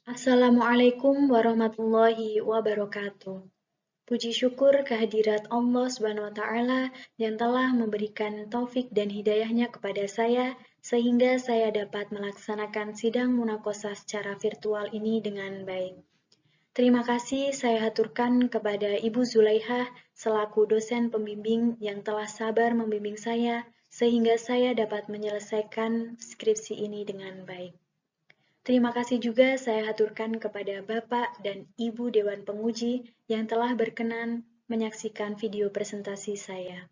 Assalamualaikum warahmatullahi wabarakatuh. Puji syukur kehadirat Allah Subhanahu wa Ta'ala yang telah memberikan taufik dan hidayahnya kepada saya, sehingga saya dapat melaksanakan sidang munakosah secara virtual ini dengan baik. Terima kasih saya haturkan kepada Ibu Zulaihah selaku dosen pembimbing yang telah sabar membimbing saya, sehingga saya dapat menyelesaikan skripsi ini dengan baik. Terima kasih juga saya haturkan kepada Bapak dan Ibu Dewan Penguji yang telah berkenan menyaksikan video presentasi saya.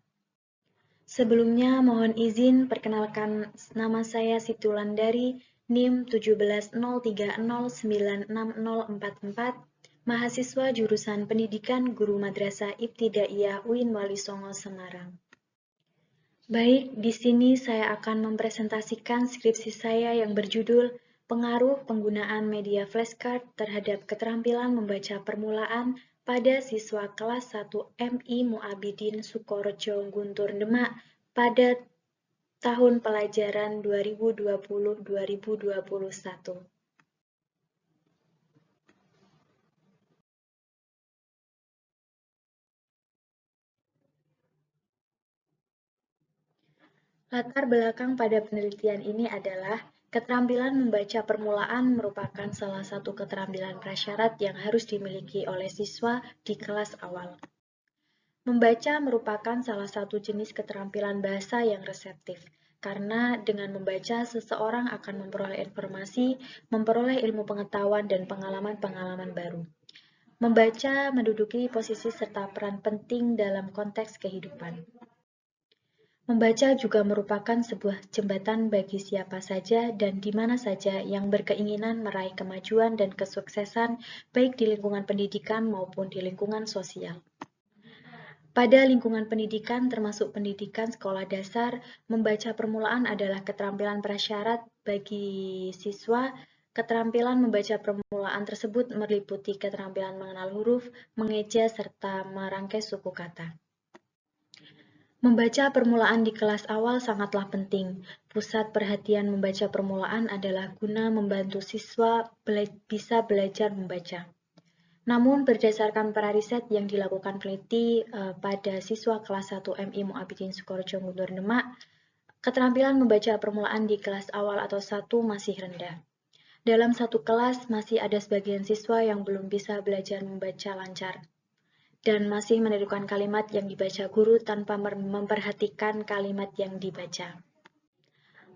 Sebelumnya mohon izin perkenalkan nama saya Siti Wulandari, NIM 1703096044, mahasiswa jurusan Pendidikan Guru Madrasah Ibtidaiyah UIN Wali Songo Semarang. Baik, di sini saya akan mempresentasikan skripsi saya yang berjudul Pengaruh Penggunaan Media Flashcard terhadap Keterampilan Membaca Permulaan pada Siswa Kelas 1 MI Mu'abidin Sukorejo Guntur Demak pada tahun pelajaran 2020-2021. Latar belakang pada penelitian ini adalah keterampilan membaca permulaan merupakan salah satu keterampilan prasyarat yang harus dimiliki oleh siswa di kelas awal. Membaca merupakan salah satu jenis keterampilan bahasa yang reseptif, karena dengan membaca seseorang akan memperoleh informasi, memperoleh ilmu pengetahuan dan pengalaman-pengalaman baru. Membaca menduduki posisi serta peran penting dalam konteks kehidupan. Membaca juga merupakan sebuah jembatan bagi siapa saja dan di mana saja yang berkeinginan meraih kemajuan dan kesuksesan baik di lingkungan pendidikan maupun di lingkungan sosial. Pada lingkungan pendidikan termasuk pendidikan sekolah dasar, membaca permulaan adalah keterampilan prasyarat bagi siswa. Keterampilan membaca permulaan tersebut meliputi keterampilan mengenal huruf, mengeja, serta merangkai suku kata. Membaca permulaan di kelas awal sangatlah penting. Pusat perhatian membaca permulaan adalah guna membantu siswa bisa belajar membaca. Namun berdasarkan para riset yang dilakukan peneliti pada siswa kelas 1 MI Mu'abidin Sukorejo Guntur Demak, keterampilan membaca permulaan di kelas awal atau 1 masih rendah. Dalam satu kelas masih ada sebagian siswa yang belum bisa belajar membaca lancar dan masih menirukan kalimat yang dibaca guru tanpa memperhatikan kalimat yang dibaca.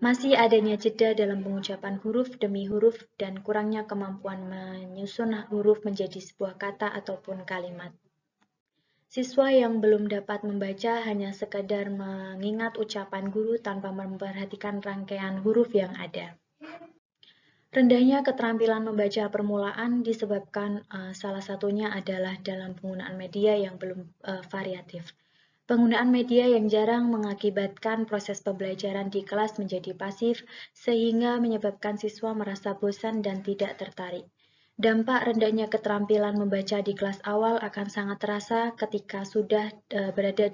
Masih adanya jeda dalam pengucapan huruf demi huruf dan kurangnya kemampuan menyusun huruf menjadi sebuah kata ataupun kalimat. Siswa yang belum dapat membaca hanya sekadar mengingat ucapan guru tanpa memperhatikan rangkaian huruf yang ada. Rendahnya keterampilan membaca permulaan disebabkan salah satunya adalah dalam penggunaan media yang belum variatif. Penggunaan media yang jarang mengakibatkan proses pembelajaran di kelas menjadi pasif, sehingga menyebabkan siswa merasa bosan dan tidak tertarik. Dampak rendahnya keterampilan membaca di kelas awal akan sangat terasa ketika sudah berada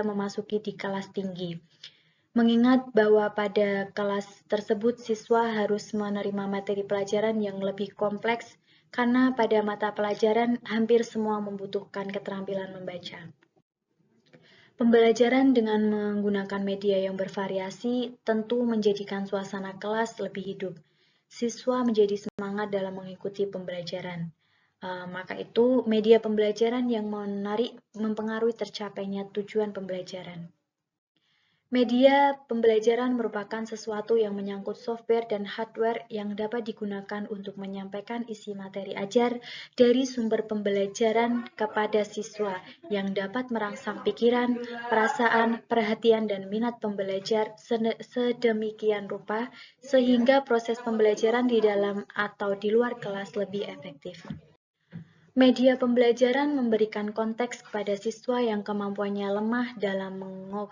memasuki di kelas tinggi. Mengingat bahwa pada kelas tersebut siswa harus menerima materi pelajaran yang lebih kompleks karena pada mata pelajaran hampir semua membutuhkan keterampilan membaca. Pembelajaran dengan menggunakan media yang bervariasi tentu menjadikan suasana kelas lebih hidup. Siswa menjadi semangat dalam mengikuti pembelajaran. Maka itu, media pembelajaran yang menarik mempengaruhi tercapainya tujuan pembelajaran. Media pembelajaran merupakan sesuatu yang menyangkut software dan hardware yang dapat digunakan untuk menyampaikan isi materi ajar dari sumber pembelajaran kepada siswa yang dapat merangsang pikiran, perasaan, perhatian, dan minat pembelajar sedemikian rupa sehingga proses pembelajaran di dalam atau di luar kelas lebih efektif. Media pembelajaran memberikan konteks kepada siswa yang kemampuannya lemah dalam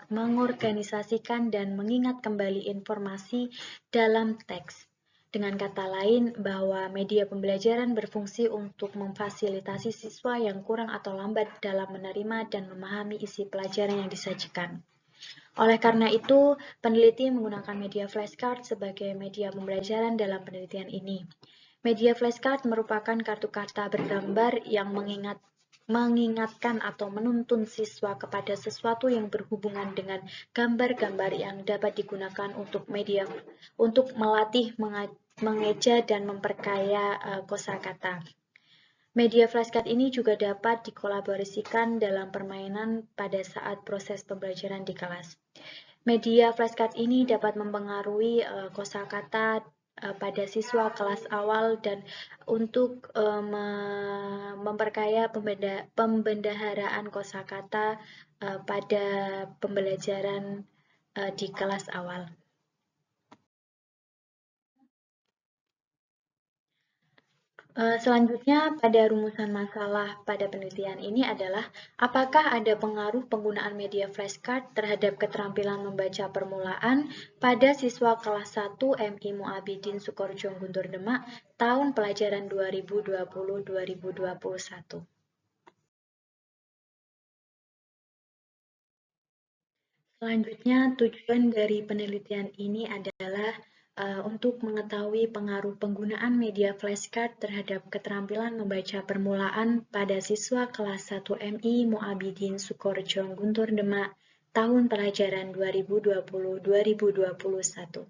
mengorganisasikan dan mengingat kembali informasi dalam teks. Dengan kata lain, bahwa media pembelajaran berfungsi untuk memfasilitasi siswa yang kurang atau lambat dalam menerima dan memahami isi pelajaran yang disajikan. Oleh karena itu, peneliti menggunakan media flashcard sebagai media pembelajaran dalam penelitian ini. Media flashcard merupakan kartu kata bergambar yang mengingatkan atau menuntun siswa kepada sesuatu yang berhubungan dengan gambar-gambar yang dapat digunakan untuk melatih mengeja dan memperkaya kosakata. Media flashcard ini juga dapat dikolaborasikan dalam permainan pada saat proses pembelajaran di kelas. Media flashcard ini dapat mempengaruhi kosakata pada siswa kelas awal dan untuk memperkaya pembendaharaan kosakata pada pembelajaran di kelas awal. Selanjutnya, pada rumusan masalah pada penelitian ini adalah apakah ada pengaruh penggunaan media flashcard terhadap keterampilan membaca permulaan pada siswa kelas 1 MI Muabidin Sukorejo Guntur Demak tahun pelajaran 2020-2021. Selanjutnya, tujuan dari penelitian ini adalah untuk mengetahui pengaruh penggunaan media flashcard terhadap keterampilan membaca permulaan pada siswa kelas 1 MI Muabidin Sukorejo Guntur Demak tahun pelajaran 2020-2021.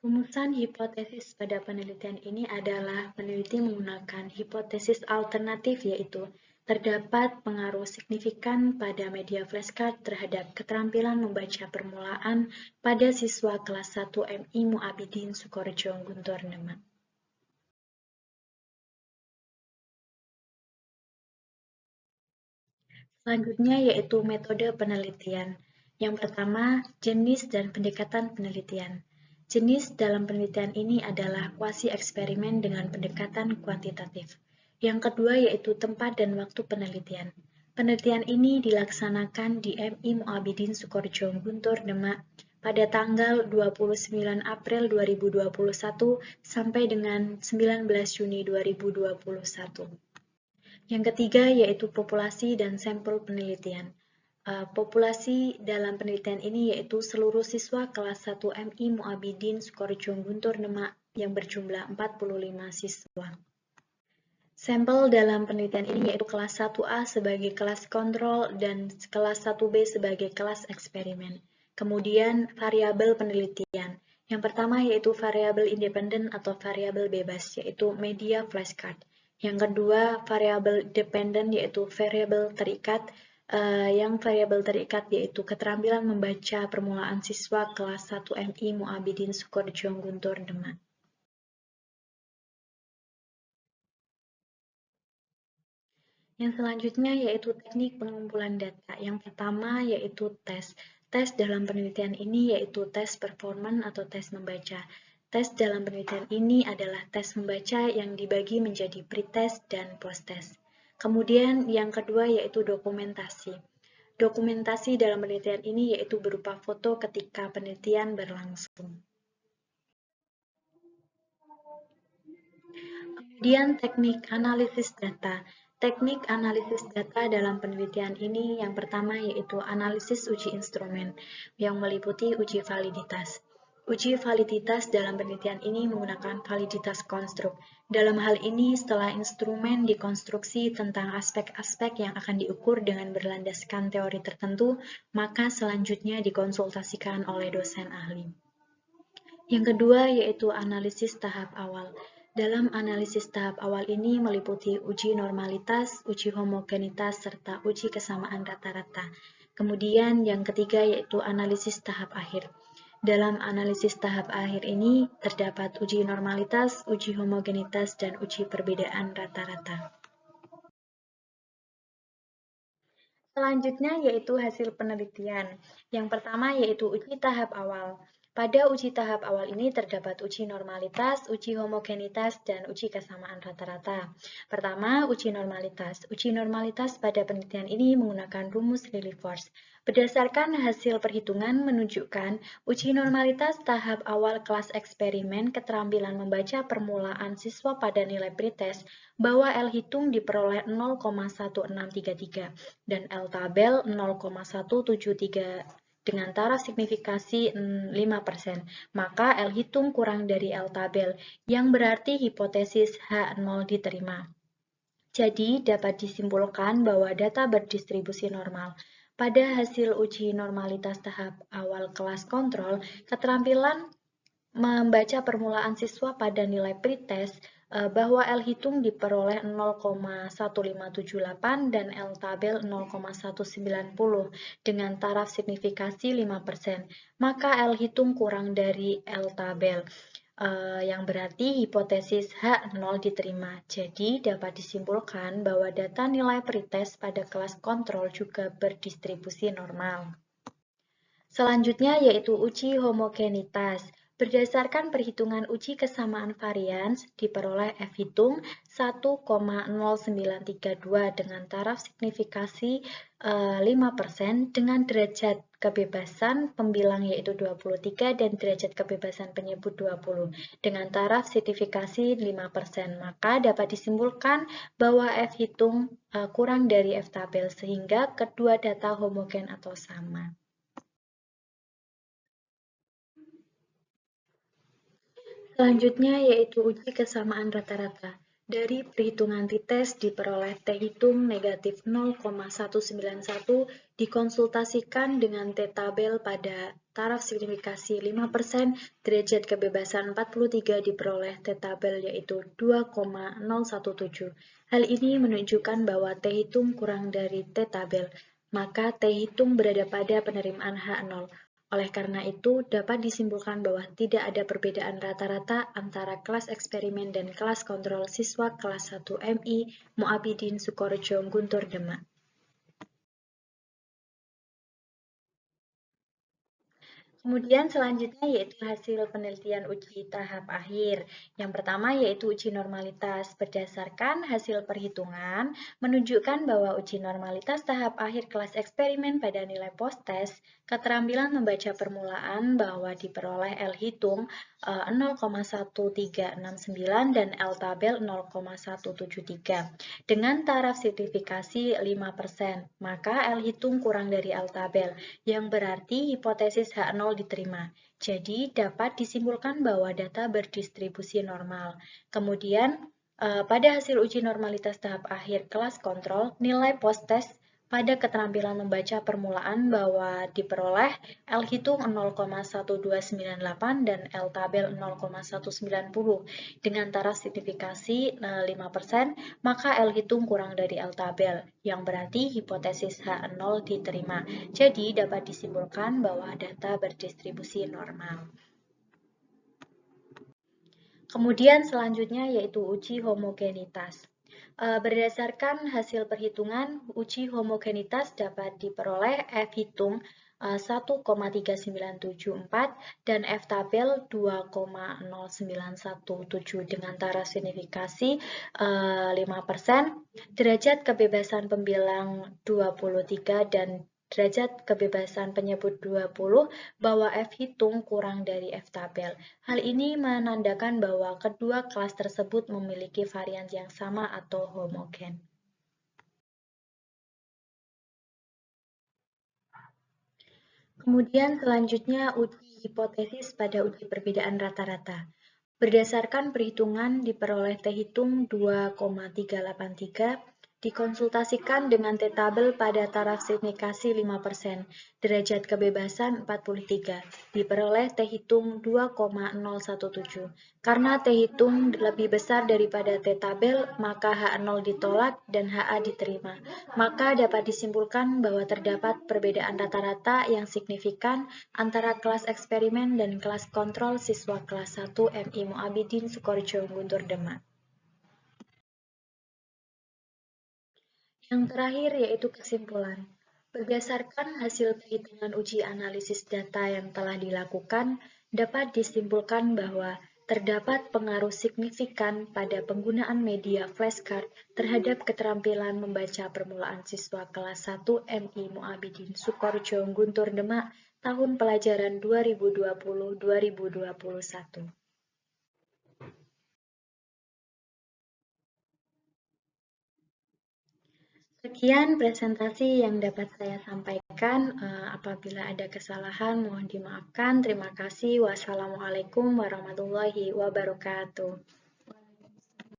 Rumusan hipotesis pada penelitian ini adalah peneliti menggunakan hipotesis alternatif, yaitu terdapat pengaruh signifikan pada media flashcard terhadap keterampilan membaca permulaan pada siswa kelas 1 MI Muabidin Sukorejo Guntur Demak. Selanjutnya yaitu metode penelitian. Yang pertama, jenis dan pendekatan penelitian. Jenis dalam penelitian ini adalah kuasi eksperimen dengan pendekatan kuantitatif. Yang kedua yaitu tempat dan waktu penelitian. Penelitian ini dilaksanakan di MI Muabidin Sukorejo Guntur Demak pada tanggal 29 April 2021 sampai dengan 19 Juni 2021. Yang ketiga yaitu populasi dan sampel penelitian. Populasi dalam penelitian ini yaitu seluruh siswa kelas 1 MI Muabidin Sukorejo Guntur Demak yang berjumlah 45 siswa. Sampel dalam penelitian ini yaitu kelas 1A sebagai kelas kontrol dan kelas 1B sebagai kelas eksperimen. Kemudian variabel penelitian. Yang pertama yaitu variabel independen atau variabel bebas, yaitu media flashcard. Yang kedua, variabel dependen yaitu variabel terikat. Yang variabel terikat yaitu keterampilan membaca permulaan siswa kelas 1 MI Muabidin Sukorejo Guntur Demak. Yang selanjutnya yaitu teknik pengumpulan data. Yang pertama yaitu tes. Tes dalam penelitian ini yaitu tes performan atau tes membaca. Tes dalam penelitian ini adalah tes membaca yang dibagi menjadi pretest dan post-test. Kemudian yang kedua yaitu dokumentasi. Dokumentasi dalam penelitian ini yaitu berupa foto ketika penelitian berlangsung. Kemudian teknik analisis data. Teknik analisis data dalam penelitian ini yang pertama yaitu analisis uji instrumen yang meliputi uji validitas. Uji validitas dalam penelitian ini menggunakan validitas konstruk. Dalam hal ini, setelah instrumen dikonstruksi tentang aspek-aspek yang akan diukur dengan berlandaskan teori tertentu, maka selanjutnya dikonsultasikan oleh dosen ahli. Yang kedua yaitu analisis tahap awal. Dalam analisis tahap awal ini meliputi uji normalitas, uji homogenitas, serta uji kesamaan rata-rata. Kemudian yang ketiga yaitu analisis tahap akhir. Dalam analisis tahap akhir ini terdapat uji normalitas, uji homogenitas, dan uji perbedaan rata-rata. Selanjutnya yaitu hasil penelitian. Yang pertama yaitu uji tahap awal. Pada uji tahap awal ini terdapat uji normalitas, uji homogenitas, dan uji kesamaan rata-rata. Pertama, uji normalitas. Uji normalitas pada penelitian ini menggunakan rumus Lilliefors. Berdasarkan hasil perhitungan menunjukkan uji normalitas tahap awal kelas eksperimen keterampilan membaca permulaan siswa pada nilai pretest bahwa L hitung diperoleh 0,1633 dan L tabel 0,173 dengan taraf signifikasi 5%, maka L hitung kurang dari L tabel, yang berarti hipotesis H0 diterima. Jadi, dapat disimpulkan bahwa data berdistribusi normal. Pada hasil uji normalitas tahap awal kelas kontrol, keterampilan membaca permulaan siswa pada nilai pretest bahwa L hitung diperoleh 0,1578 dan L tabel 0,190 dengan taraf signifikasi 5%, maka L hitung kurang dari L tabel, yang berarti hipotesis H0 diterima. Jadi dapat disimpulkan bahwa data nilai pretest pada kelas kontrol juga berdistribusi normal. Selanjutnya yaitu uji homogenitas. Berdasarkan perhitungan uji kesamaan varians, diperoleh F hitung 1,0932 dengan taraf signifikasi 5% dengan derajat kebebasan pembilang yaitu 23 dan derajat kebebasan penyebut 20 dengan taraf signifikasi 5%. Maka dapat disimpulkan bahwa F hitung kurang dari F tabel sehingga kedua data homogen atau sama. Selanjutnya yaitu uji kesamaan rata-rata. Dari perhitungan t-test diperoleh T hitung negatif 0,191 dikonsultasikan dengan T-tabel pada taraf signifikasi 5%, derajat kebebasan 43 diperoleh T-tabel yaitu 2,017. Hal ini menunjukkan bahwa T hitung kurang dari T-tabel, maka T hitung berada pada penerimaan H0. Oleh karena itu, dapat disimpulkan bahwa tidak ada perbedaan rata-rata antara kelas eksperimen dan kelas kontrol siswa kelas 1 MI Mu'abidin Sukorejo Guntur Demak. Kemudian selanjutnya yaitu hasil penelitian uji tahap akhir. Yang pertama yaitu uji normalitas. Berdasarkan hasil perhitungan, menunjukkan bahwa uji normalitas tahap akhir kelas eksperimen pada nilai post-test, keterampilan membaca permulaan bahwa diperoleh L hitung 0,1369 dan L tabel 0,173. Dengan taraf signifikasi 5%, maka L hitung kurang dari L tabel, yang berarti hipotesis H0 diterima. Jadi dapat disimpulkan bahwa data berdistribusi normal. Kemudian pada hasil uji normalitas tahap akhir kelas kontrol, nilai post-test pada keterampilan membaca permulaan bahwa diperoleh L hitung 0,1298 dan L tabel 0,190 dengan taraf signifikasi 5%, maka L hitung kurang dari L tabel, yang berarti hipotesis H0 diterima. Jadi dapat disimpulkan bahwa data berdistribusi normal. Kemudian selanjutnya yaitu uji homogenitas. Berdasarkan hasil perhitungan, uji homogenitas dapat diperoleh F hitung 1,3974 dan F tabel 2,0917 dengan taraf signifikasi 5%, derajat kebebasan pembilang 23 dan derajat kebebasan penyebut 20 bahwa F hitung kurang dari F tabel. Hal ini menandakan bahwa kedua kelas tersebut memiliki varian yang sama atau homogen. Kemudian selanjutnya uji hipotesis pada uji perbedaan rata-rata. Berdasarkan perhitungan diperoleh T hitung 2,383 dikonsultasikan dengan T-tabel pada taraf signifikasi 5%, derajat kebebasan 43, diperoleh T hitung 2,017. Karena T hitung lebih besar daripada T-tabel, maka H0 ditolak dan HA diterima. Maka dapat disimpulkan bahwa terdapat perbedaan rata-rata yang signifikan antara kelas eksperimen dan kelas kontrol siswa kelas 1 MI Mu'abidin Sukorejo Guntur Demak. Yang terakhir yaitu kesimpulan. Berdasarkan hasil perhitungan uji analisis data yang telah dilakukan, dapat disimpulkan bahwa terdapat pengaruh signifikan pada penggunaan media flashcard terhadap keterampilan membaca permulaan siswa kelas 1 MI Mu'abidin Sukorejo Guntur Demak tahun pelajaran 2020-2021. Sekian presentasi yang dapat saya sampaikan. Apabila ada kesalahan, mohon dimaafkan. Terima kasih. Wassalamualaikum warahmatullahi wabarakatuh.